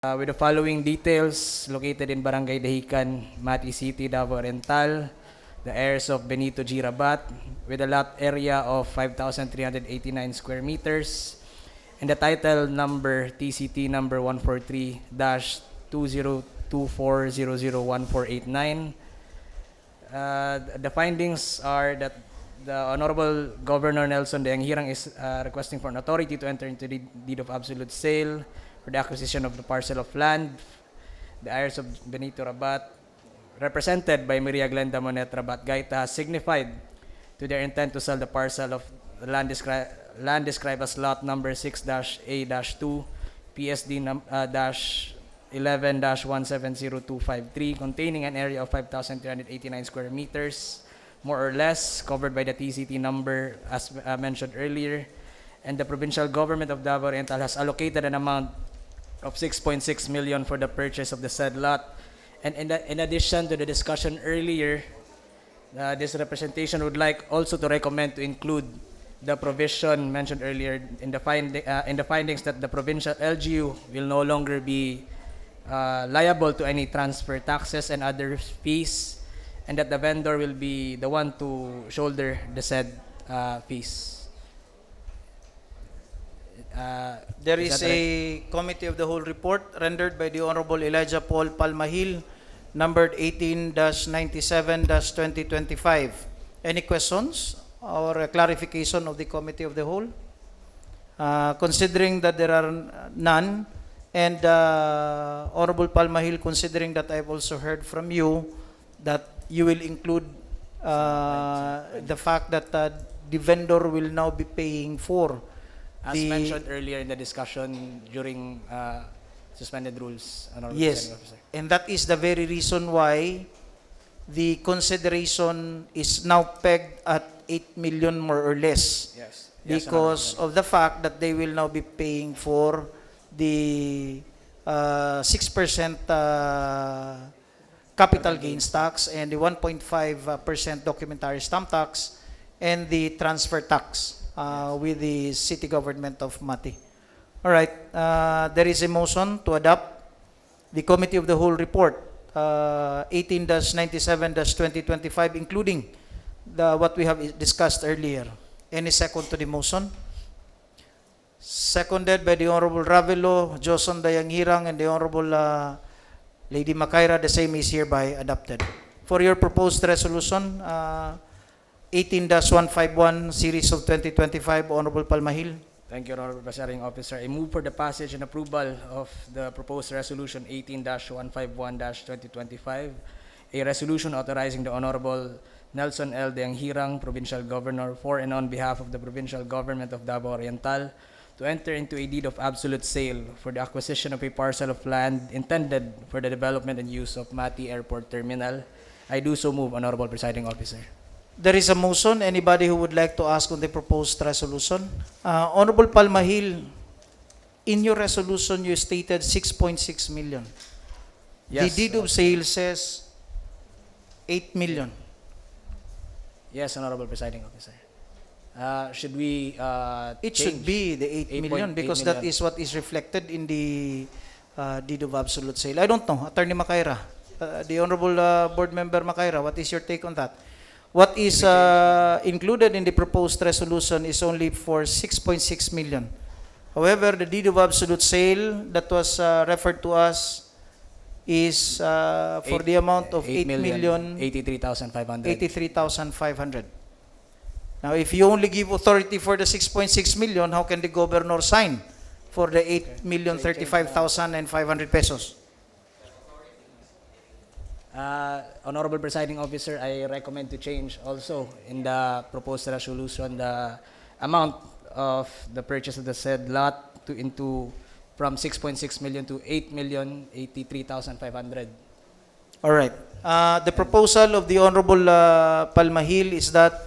with the following details, located in Barangay Dahican, Mati City, Davao Oriental, the heirs of Benito G. Rabat, with a lot area of 5,389 square meters, and the title number TCT number 143-2024001489. The findings are that the Honorable Governor Nelson de Anghirang is requesting for an authority to enter into the deed of absolute sale for the acquisition of the parcel of land. The heirs of Benito Rabat, represented by Maria Glenda Monet Rabat Gaita, has signified to their intent to sell the parcel of the land described as lot number 6-A-2 PSD-11-170253, containing an area of 5,389 square meters, more or less, covered by the TCT number as mentioned earlier, and the provincial government of Davao Oriental has allocated an amount of 6.6 million for the purchase of the said lot. And in addition to the discussion earlier, this representation would like also to recommend to include the provision mentioned earlier in the findings that the provincial LGU will no longer be liable to any transfer taxes and other fees, and that the vendor will be the one to shoulder the said fees. There is a committee of the whole report rendered by the Honorable Elijah Paul Palmahil, numbered 18-97-2025. Any questions or a clarification of the committee of the whole? Considering that there are none, and Honorable Palmahil, considering that I've also heard from you that you will include the fact that the vendor will now be paying for as mentioned earlier in the discussion during suspended rules. Yes, and that is the very reason why the consideration is now pegged at 8 million more or less. Yes. Because of the fact that they will now be paying for the 6% capital gains tax and the 1.5% documentary stamp tax and the transfer tax with the city government of Mati. All right, there is a motion to adopt the committee of the whole report 18-97-2025, including what we have discussed earlier. Any second to the motion? Seconded by the Honorable Ravelo, Joson Dayanghirang, and the Honorable Lady Macaira. The same is hereby adopted. For your proposed resolution, 18-151 series of 2025, Honorable Palmahil. Thank you, Honorable Presiding Officer. I move for the passage and approval of the proposed resolution 18-151-2025, a resolution authorizing the Honorable Nelson L. Deanghirang, Provincial Governor, for and on behalf of the Provincial Government of Davao Oriental, to enter into a deed of absolute sale for the acquisition of a parcel of land intended for the development and use of Mati Airport Terminal. I do so move, Honorable Presiding Officer. There is a motion. Anybody who would like to ask on the proposed resolution? Honorable Palmahil, in your resolution you stated 6.6 million. Yes, the deed of sale says 8 million. Yes, Honorable Presiding Officer. Should we It should be the 8 million because 8 that million. is what is reflected in the deed of absolute sale. I don't know. Attorney Macaira, the Honorable Board Member Macaira, what is your take on that? What is included in the proposed resolution is only for 6.6 million. However, the deed of absolute sale that was referred to us is for the amount of 8,083,500. 83,500. Now, if you only give authority for the 6.6 million, how can the governor sign for the 8,035,500 pesos? Honorable Presiding Officer, I recommend to change also in the proposed resolution the amount of the purchase of the said lot from 6.6 million to 8,083,500. All right. The proposal of the Honorable Palmahil is that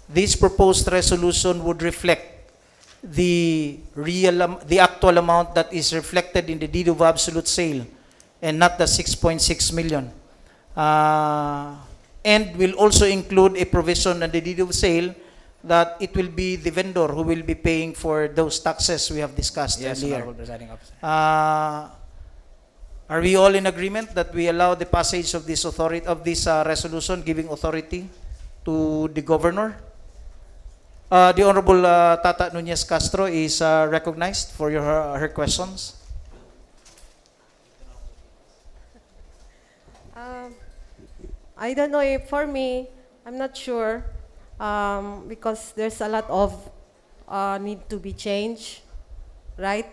this proposed resolution would reflect the actual amount that is reflected in the deed of absolute sale and not the 6.6 million. And will also include a provision on the deed of sale that it will be the vendor who will be paying for those taxes we have discussed Yes, earlier. Honorable Presiding Officer. Are we all in agreement that we allow the passage of this resolution giving authority to the governor? The Honorable Tata Nunez Castro is recognized for her questions. I don't know if for me, I'm not sure because there's a lot of need to be changed, right,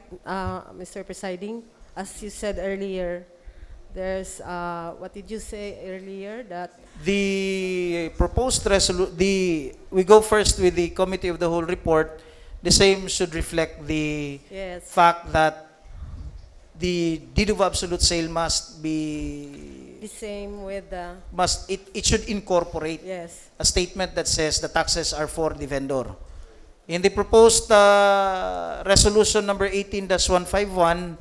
Mr. Presiding? As you said earlier, there's, what did you say earlier? That The proposed we go first with the Committee of the Whole report. The same should reflect the yes, fact that the deed of absolute sale must be, the same with the, it should incorporate yes, a statement that says the taxes are for the vendor. In the proposed resolution number 18-151,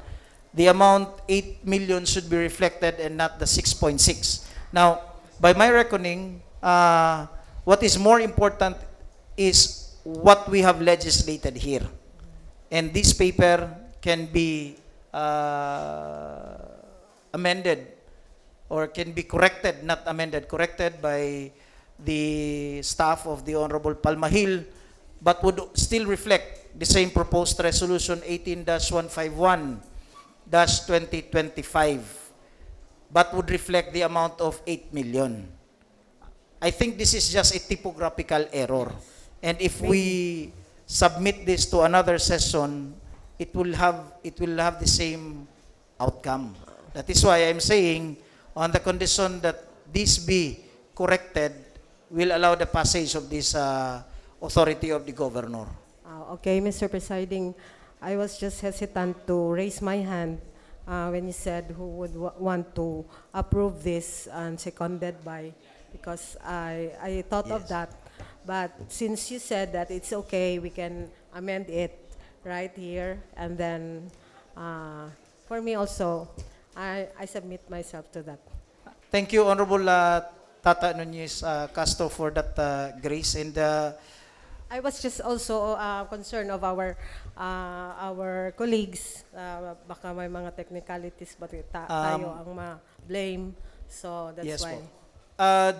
the amount 8 million should be reflected and not the 6.6. Now, by my reckoning, what is more important is what we have legislated here. And this paper can be amended or can be corrected, not amended, corrected by the staff of the Honorable Palmahil, but would still reflect the same proposed resolution 18-151-2025, but would reflect the amount of 8 million. I think this is just a typographical error. And if we submit this to another session, it will have the same outcome. That is why I'm saying, on the condition that this be corrected, will allow the passage of this authority of the governor. okay, Mr. Presiding, I was just hesitant to raise my hand when you said who would want to approve this and seconded by, because I thought of Yes. that. But since you said that it's okay, we can amend it right here. And then for me also, I submit myself to that. Thank you, Honorable Tata Nunez Castro, for that grace. And I was just also concerned of our colleagues. Baka may mga technicalities ba tayo ang ma-blame. So that's yes, why. po.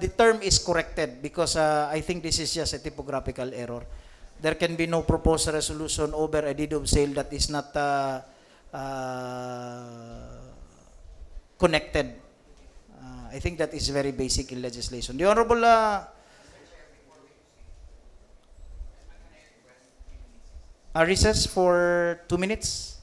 The term is corrected because I think this is just a typographical error. There can be no proposed resolution over a deed of sale that is not connected. I think that is very basic in legislation. The Honorable recess for 2 minutes.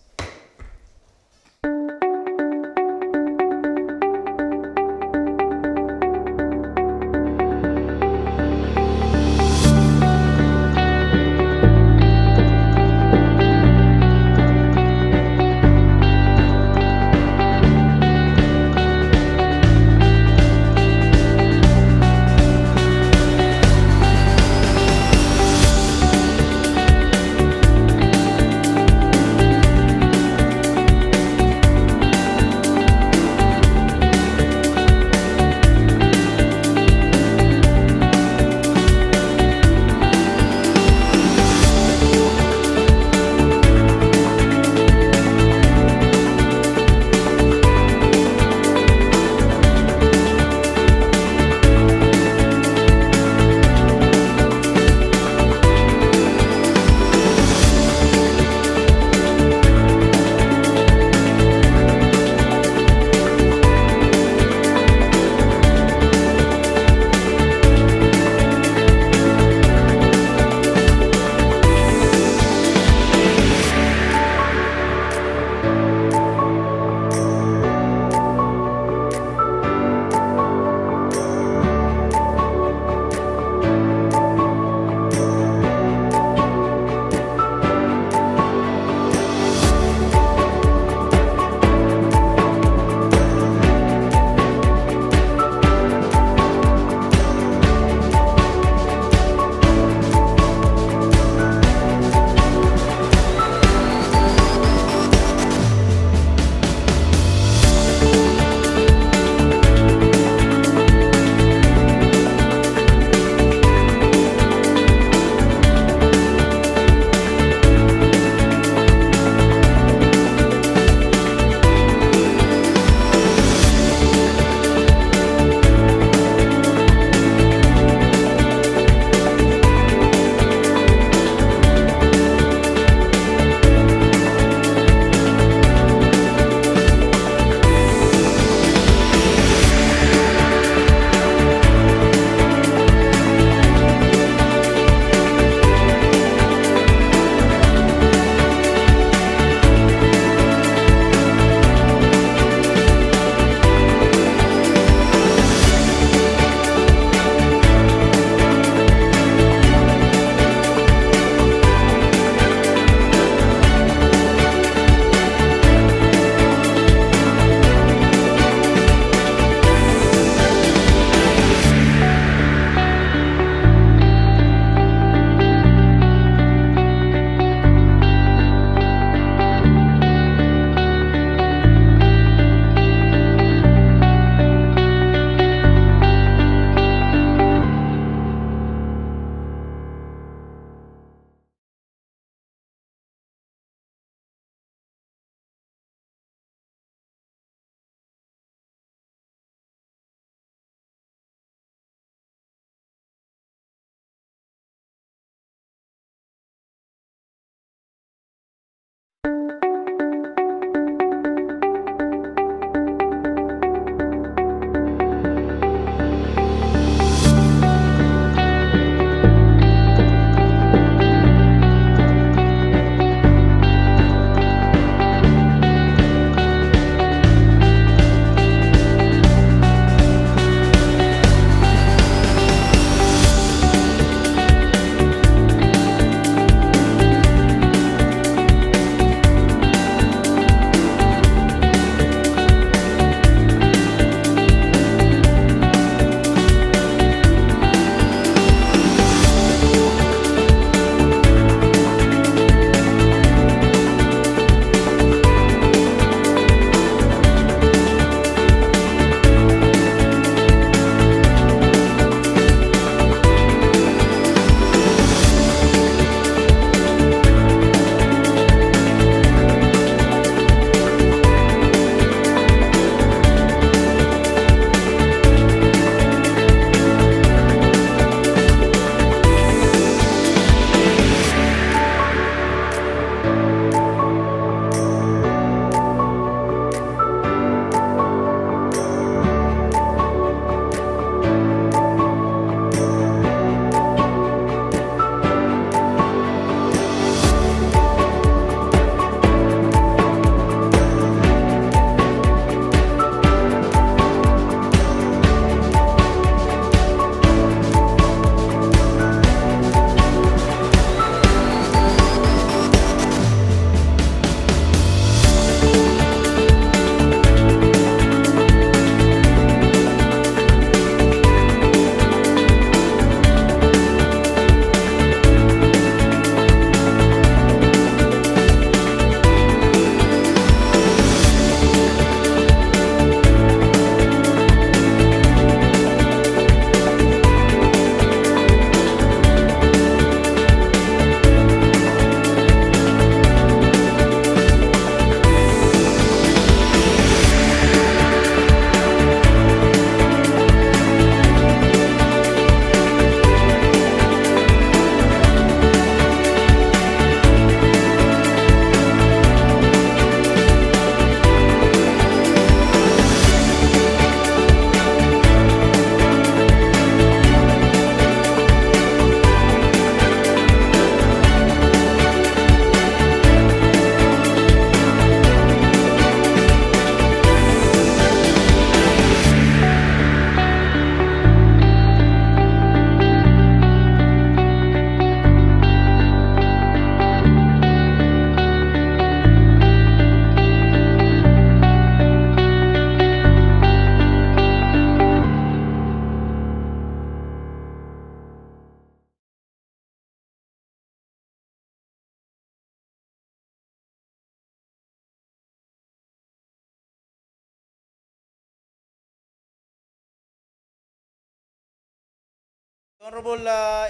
Honorable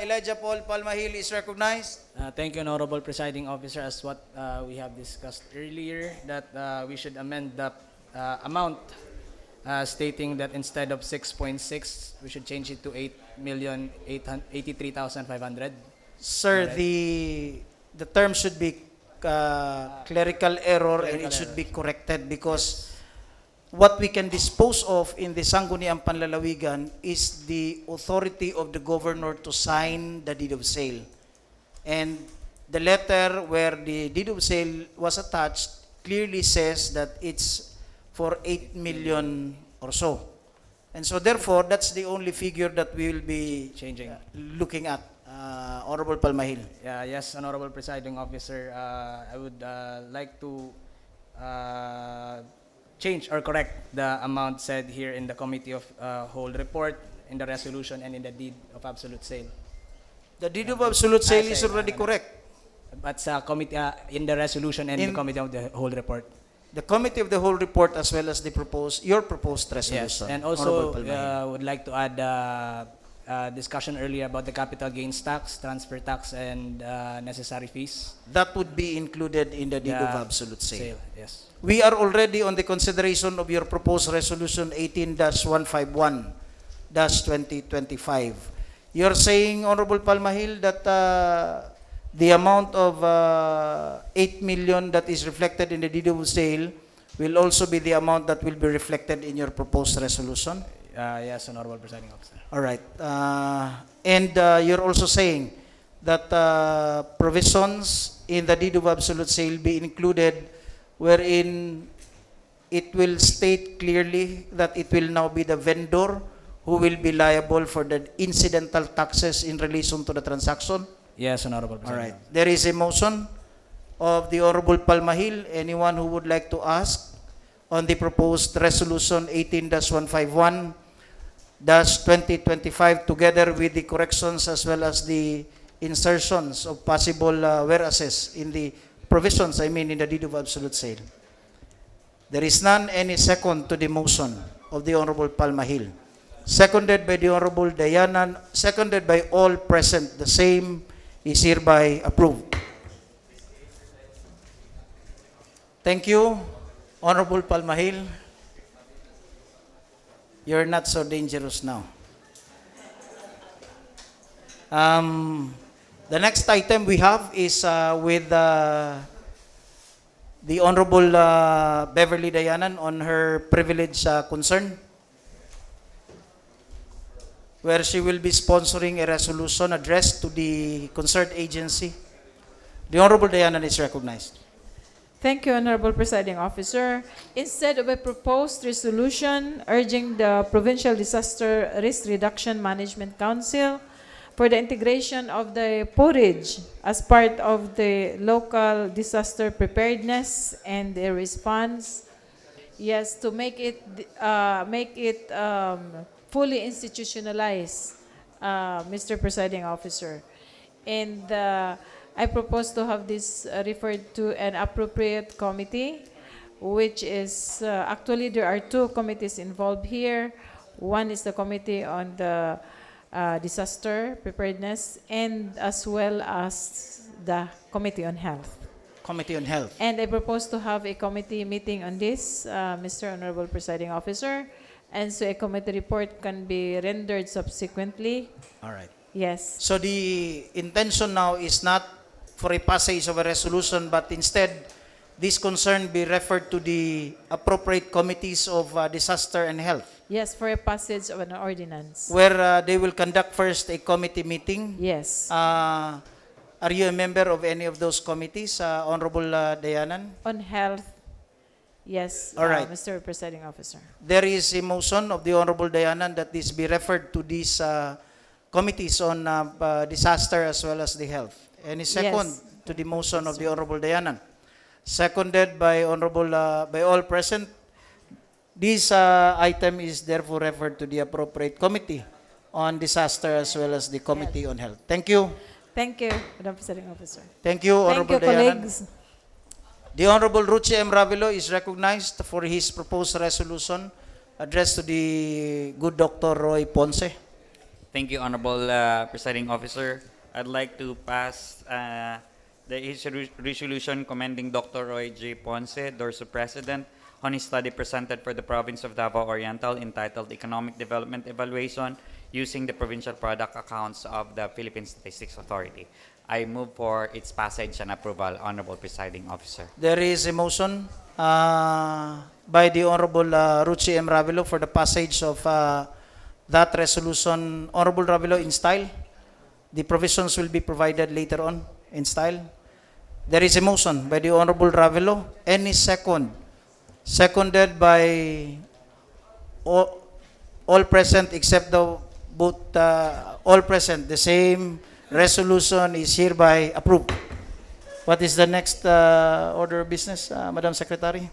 Elijah Paul Palmahil is recognized. Thank you, Honorable Presiding Officer. As what we have discussed earlier, that we should amend the amount stating that instead of 6.6, we should change it to 8,883,500. Sir, Correct. the term should be clerical error and Clerical it should error. be corrected because what we can dispose of in the Sangguniang Panlalawigan is the authority of the governor to sign the deed of sale. And the letter where the deed of sale was attached clearly says that it's for 8 million or so. And so therefore, that's the only figure that we will be Changing. looking at, Honorable Palmahil. Yes, Honorable Presiding Officer, I would like to change or correct the amount said here in the Committee of Whole report, in the resolution, and in the deed of absolute sale. The deed of absolute sale I is say, already correct. But sa committee, in the resolution and In- the Committee of the Whole report. The committee of the whole report as well as the your proposed Yes, resolution. and also Honorable Palmahil. would like to add discussion earlier about the capital gains tax, transfer tax, and necessary fees. That would be included in the deed of The absolute sale. Yes. We are already on the consideration of your proposed resolution 18-151-2025. You're saying, Honorable Palmahil, that the amount of 8 million that is reflected in the deed of sale will also be the amount that will be reflected in your proposed resolution? Yes, Honorable Presiding Officer. All right. And you're also saying that provisions in the deed of absolute sale be included wherein it will state clearly that it will now be the vendor who will be liable for the incidental taxes in relation to the transaction? Yes, Honorable All Presiding right. Officer. There is a motion of the Honorable Palmahil. Anyone who would like to ask on the proposed resolution 18-151-2025 together with the corrections as well as the insertions of possible whereases in the provisions, in the deed of absolute sale. There is none. Any second to the motion of the Honorable Palmahil? Seconded by the Honorable Dayanan, seconded by all present. The same is hereby approved. Thank you, Honorable Palmahil. You're not so dangerous now. The next item we have is with the Honorable Beverly Dayanan on her privilege concern, where she will be sponsoring a resolution addressed to the concerned agency. The Honorable Dayanan is recognized. Thank you, Honorable Presiding Officer. Instead of a proposed resolution urging the Provincial Disaster Risk Reduction Management Council for the integration of the porridge as part of the local disaster preparedness and the response, yes, to make it fully institutionalized, Mr. Presiding Officer. And I propose to have this referred to an appropriate committee, which is, actually there are two committees involved here. One is the Committee on the Disaster Preparedness and as well as the Committee on Health. Committee on Health. And I propose to have a committee meeting on this, Mr. Honorable Presiding Officer, and so a committee report can be rendered subsequently. All right. Yes. So the intention now is not for a passage of a resolution, but instead, this concern be referred to the appropriate committees of disaster and health, Yes, for a passage of an ordinance. where they will conduct first a committee meeting. Yes. Are you a member of any of those committees, Honorable Dayanan? On health, yes, All right. Mr. Presiding Officer. There is a motion of the Honorable Dayanan that this be referred to these committees on disaster as well as the health. Any second Yes. to the motion of the Honorable Dayanan? Seconded by by all present. This item is therefore referred to the appropriate committee on disaster as well as the Committee on Health. Thank you. Thank you, Madam Presiding Officer. Thank you, Thank Honorable you, Dayanan. colleagues. The Honorable Ruchi M. Ravilo is recognized for his proposed resolution addressed to the good Dr. Roy Ponce. Thank you, Honorable Presiding Officer. I'd like to pass the resolution commending Dr. Roy J. Ponce, Dorso President, on his study presented for the province of Davao Oriental entitled Economic Development Evaluation using the provincial product accounts of the Philippine Statistics Authority. I move for its passage and approval, Honorable Presiding Officer. There is a motion by the Honorable Ruchi M. Ravelo for the passage of that resolution. Honorable Ravelo, in style. The provisions will be provided later on in style. There is a motion by the Honorable Ravelo. Any second? Seconded by all present except the both all present. The same resolution is hereby approved. What is the next order of business, Madam Secretary?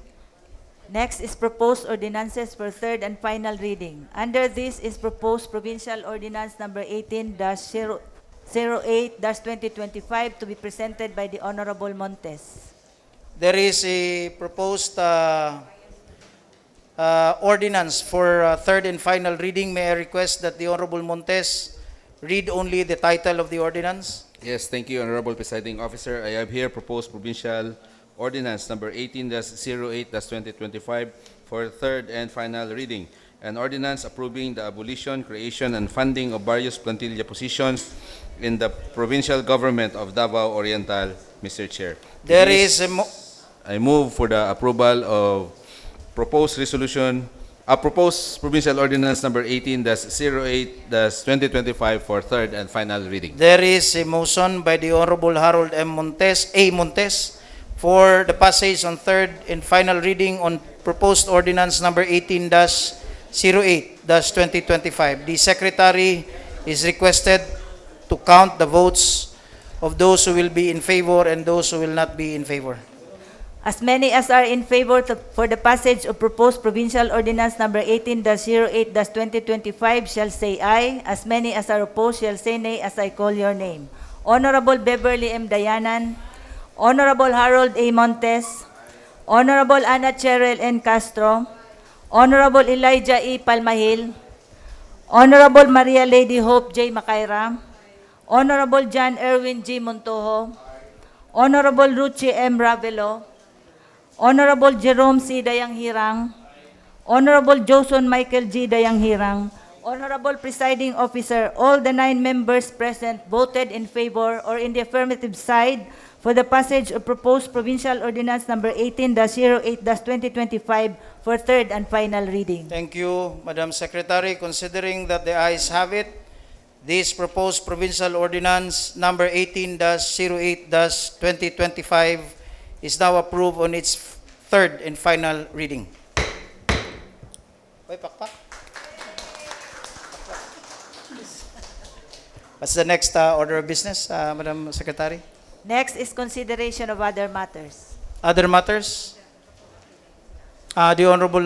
Next is proposed ordinances for third and final reading. Under this is proposed provincial ordinance number 18-08-2025 to be presented by the Honorable Montes. There is a proposed ordinance for third and final reading. May I request that the Honorable Montes read only the title of the ordinance? Yes, thank you, Honorable Presiding Officer. I have here proposed provincial ordinance number 18-08-2025 for third and final reading. An ordinance approving the abolition, creation, and funding of various plantilla positions in the provincial government of Davao Oriental, Mr. Chair. There is a I move for the approval of proposed resolution, proposed provincial ordinance number 18-08-2025 for third and final reading. There is a motion by the Honorable Harold M. Montes, for the passage on third and final reading on proposed ordinance number 18-08-2025. The Secretary is requested to count the votes of those who will be in favor and those who will not be in favor. As many as are in favor for the passage of proposed provincial ordinance number 18-08-2025 shall say aye. As many as are opposed shall say nay as I call your name. Honorable Beverly M. Dayanan, Honorable Harold A. Montes, Honorable Ana Cheryl N. Castro, Honorable Elijah E. Palmahil, Honorable Maria Lady Hope J. Macaira, Honorable John Erwin G. Montojo, Honorable Ruchi M. Ravelo, Honorable Jerome C. Dayanghirang, Honorable Joson Michael G. Dayanghirang, Honorable Presiding Officer, all the 9 members present voted in favor or in the affirmative side for the passage of proposed provincial ordinance number 18-08-2025 for third and final reading. Thank you, Madam Secretary. Considering that the ayes have it, this proposed provincial ordinance number 18-08-2025 is now approved on its third and final reading. Oy, pakpak. What's the next order of business, Madam Secretary? Next is consideration of other matters. Other matters? The Honorable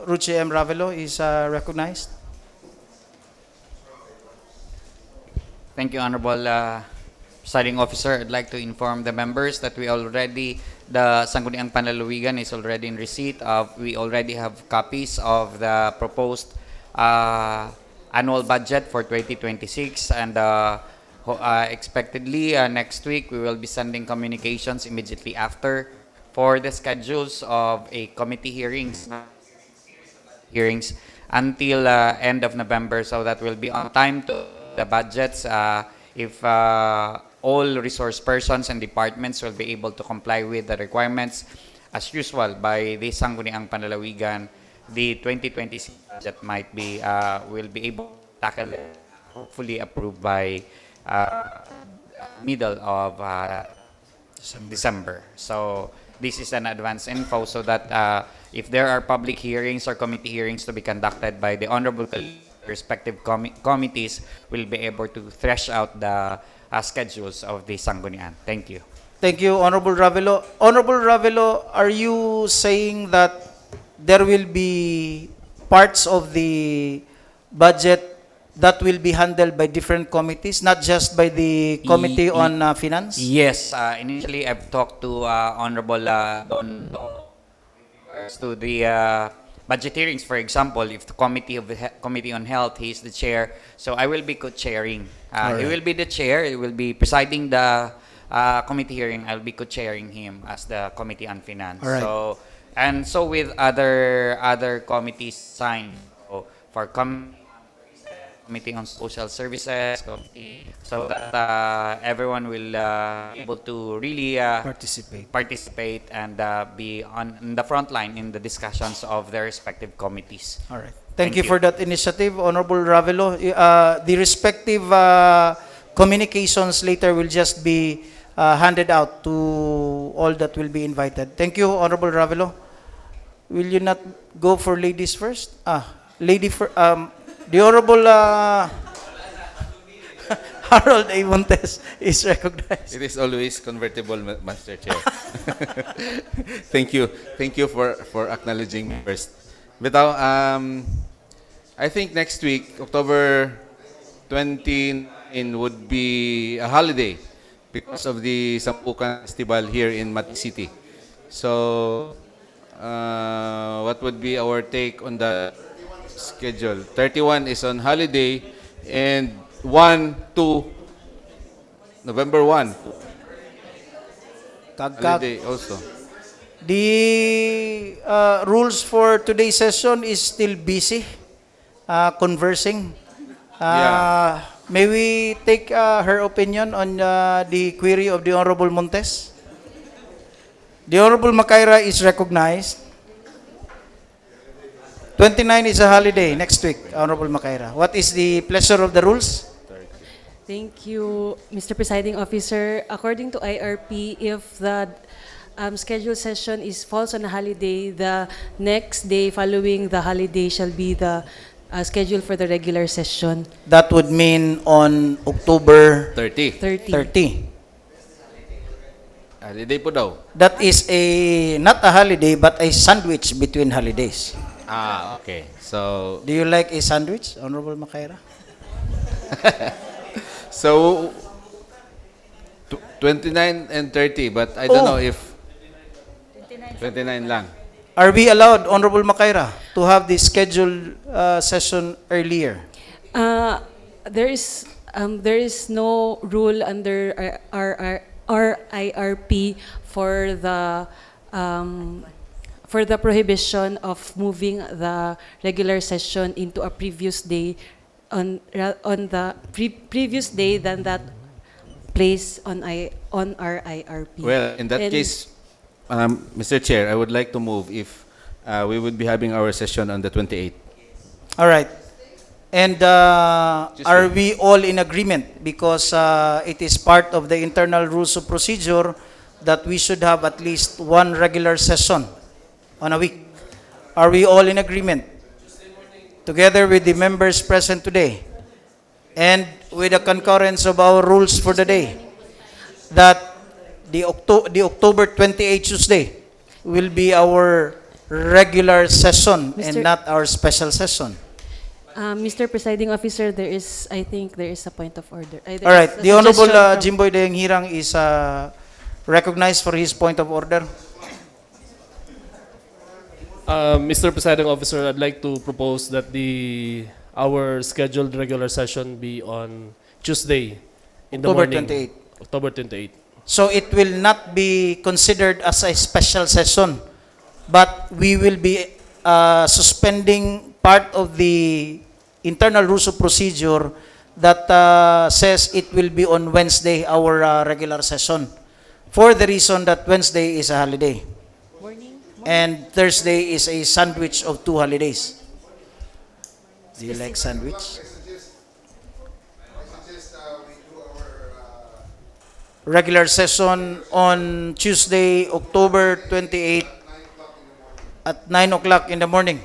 Ruchi M. Ravelo is recognized. Thank you, Honorable Presiding Officer. I'd like to inform the members that the Sangguniang Panlalawigan is already in receipt of, we already have copies of the proposed annual budget for 2026, and expectedly next week we will be sending communications immediately after for the schedules of a committee hearings until end of November, so that will be on time to the budgets. If all resource persons and departments will be able to comply with the requirements as usual by the Sangguniang Panlalawigan, the 2026 budget will be able to tackle it, hopefully approved by middle of December. So this is an advance info so that if there are public hearings or committee hearings to be conducted by the honorable respective committees, will be able to thresh out the schedules of the Sanggunian. Thank you. Thank you, Honorable Ravelo. Honorable Ravelo, are you saying that there will be parts of the budget that will be handled by different committees, not just by the Committee on Finance? Yes. Initially, I've talked to Honorable Don to the budget hearings, for example, if the Committee on Health, he's the chair, so I will be co-chairing. He will be the chair, he will be presiding the committee hearing, I'll be co-chairing him as the Committee on Finance. All right. So with other committees signed, so for Committee on Social Services, so that everyone will be able to really participate and be on the front line in the discussions of their respective committees. All right. Thank you for that initiative, Honorable Ravelo. The respective communications later will just be handed out to all that will be invited. Thank you, Honorable Ravelo. Will you not go for ladies first? Lady first. The Honorable Harold A. Montes is recognized. It is always convertible, Master Chair. Thank you. Thank you for acknowledging me first. But I think next week, October 29 would be a holiday because of the Sampucan Festival here in Mati City. So, what would be our take on the schedule? 31 is on holiday, and 1, 2, November 1, holiday also. The rules for today's session is still busy conversing. May we take her opinion on the query of the Honorable Montes? The Honorable Macaira is recognized. 29 is a holiday next week, Honorable Macaira. What is the pleasure of the rules? Thank you, Mr. Presiding Officer. According to IRP, if the scheduled session falls on a holiday, the next day following the holiday shall be the schedule for the regular session. That would mean on October 30. 30. Holiday po daw. That is not a holiday but a sandwich between holidays. Okay. So, Do you like a sandwich, Honorable Macaira? so 29 and 30, but I don't know if 29 lang. Are we allowed, Honorable Macaira, to have the scheduled session earlier? There is no rule under our IRP for the prohibition of moving the regular session into a previous day on the previous day than that place on our IRP. Well, in that And- case, Mr. Chair, I would like to move if we would be having our session on the 28th. All right. And are we all in agreement? Because it is part of the internal rules of procedure that we should have at least one regular session on a week. Are we all in agreement? Together with the members present today and with the concurrence of our rules for the day, that the October 28 Tuesday will be our regular session and Mr. not our special session. Mr. Presiding Officer, I think there is a point of order. All right. The Honorable Jimboy. Jimboy Dayanghirang is recognized for his point of order. Mr. Presiding Officer, I'd like to propose that our scheduled regular session be on Tuesday in the October morning. 28. October 28. So it will not be considered as a special session, but we will be suspending part of the internal rules of procedure that says it will be on Wednesday, our regular session, for the reason that Wednesday is a holiday. And Thursday is a sandwich of two holidays. Do you like sandwich? Regular session on Tuesday, October 28 at 9 o'clock in the morning.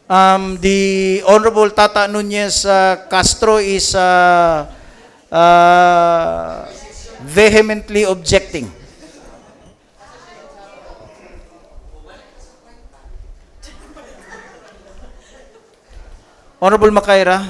The Honorable Tata Nunez Castro is vehemently objecting. Honorable Macaira,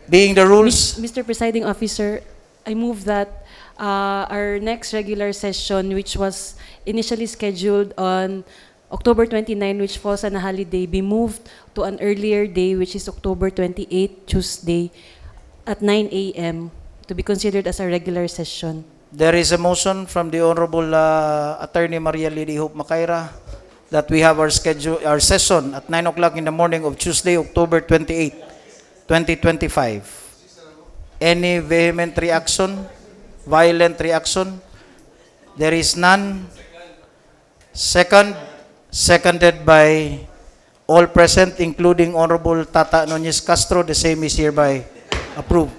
being the rules, Mr. Presiding Officer, I move that our next regular session, which was initially scheduled on October 29, which falls on a holiday, be moved to an earlier day, which is October 28, Tuesday, at 9 a.m. to be considered as a regular session. There is a motion from the Honorable Attorney Maria Lady Hope Macaira that we have our session at 9 o'clock in the morning of Tuesday, October 28, 2025. Any vehement reaction? Violent reaction? There is none. Seconded by all present, including Honorable Tata Nunez Castro. The same is hereby approved.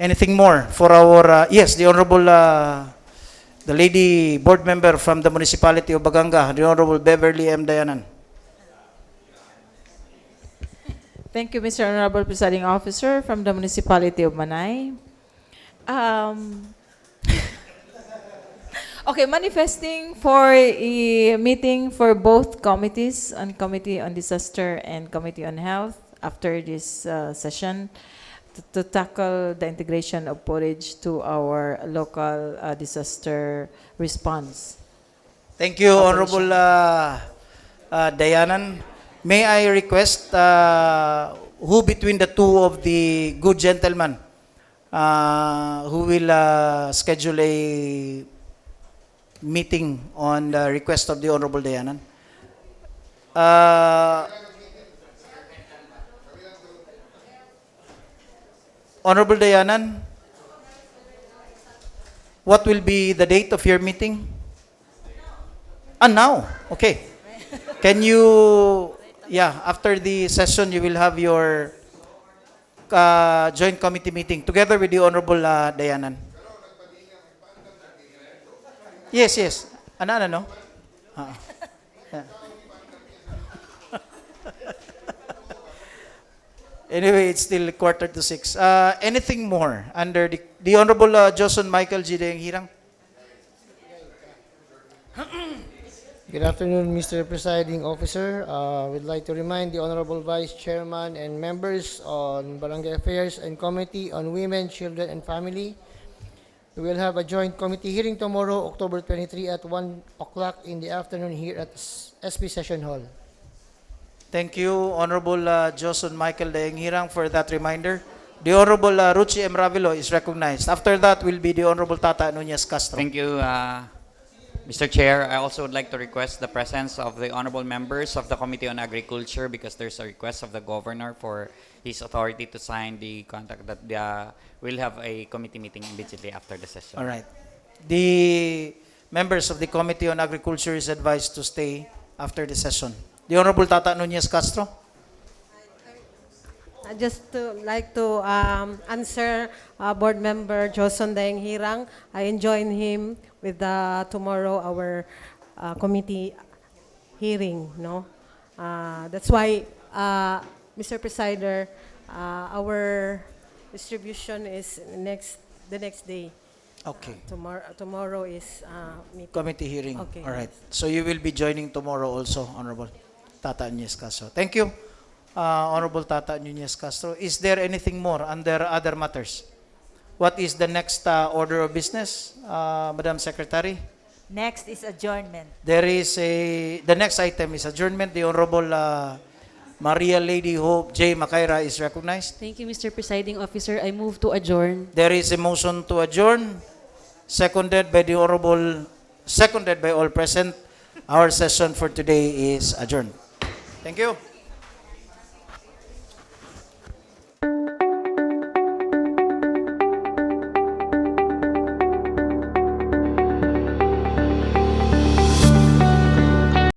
Anything more for our, yes, the Honorable, the lady board member from the municipality of Baganga, the Honorable Beverly M. Dayanan. Thank you, Mr. Honorable Presiding Officer from the Municipality of Manay. Okay, manifesting for a meeting for both committees, on Committee on Disaster and Committee on Health, after this session, to tackle the integration of porridge to our local disaster response. Thank you, Honorable Dayanan. May I request who between the two of the good gentlemen who will schedule a meeting on the request of the Honorable Dayanan? Honorable Dayanan, what will be the date of your meeting? Now. Okay. Can you, after the session, you will have your joint committee meeting together with the Honorable Dayanan. Yes. Ano, no? Yeah. Anyway, it's still 5:45. Anything more under the Honorable Johnson Michael G. Hirang? Good afternoon, Mr. Presiding Officer. We'd like to remind the Honorable Vice Chairman and members on Barangay Affairs and Committee on Women, Children, and Family. We will have a joint committee hearing tomorrow, October 23 at 1 o'clock in the afternoon here at SP Session Hall. Thank you, Honorable Johnson Michael Dayanghirang, for that reminder. The Honorable Ruchi M. Ravilo is recognized. After that will be the Honorable Tata Nunez Castro. Thank you, Mr. Chair. I also would like to request the presence of the honorable members of the Committee on Agriculture, because there's a request of the governor for his authority to sign the contract that we'll have a committee meeting immediately after the session. All right. The members of the Committee on Agriculture is advised to stay after the session. The Honorable Tata Nunez Castro. I just like to answer Board Member Johnson Dayanghirang. I join him with tomorrow our committee hearing. No, that's why, Mr. Presider, our distribution is the next day. Okay. Tomorrow is meeting. Committee hearing. Okay. All right. So you will be joining tomorrow also, Honorable Tata Nunez Castro. Thank you, Honorable Tata Nunez Castro. Is there anything more under other matters? What is the next order of business, Madam Secretary? Next is adjournment. The next item is adjournment. The Honorable Maria Lady Hope J. Macaira is recognized. Thank you, Mr. Presiding Officer. I move to adjourn. There is a motion to adjourn, seconded by all present. Our session for today is adjourned. Thank you.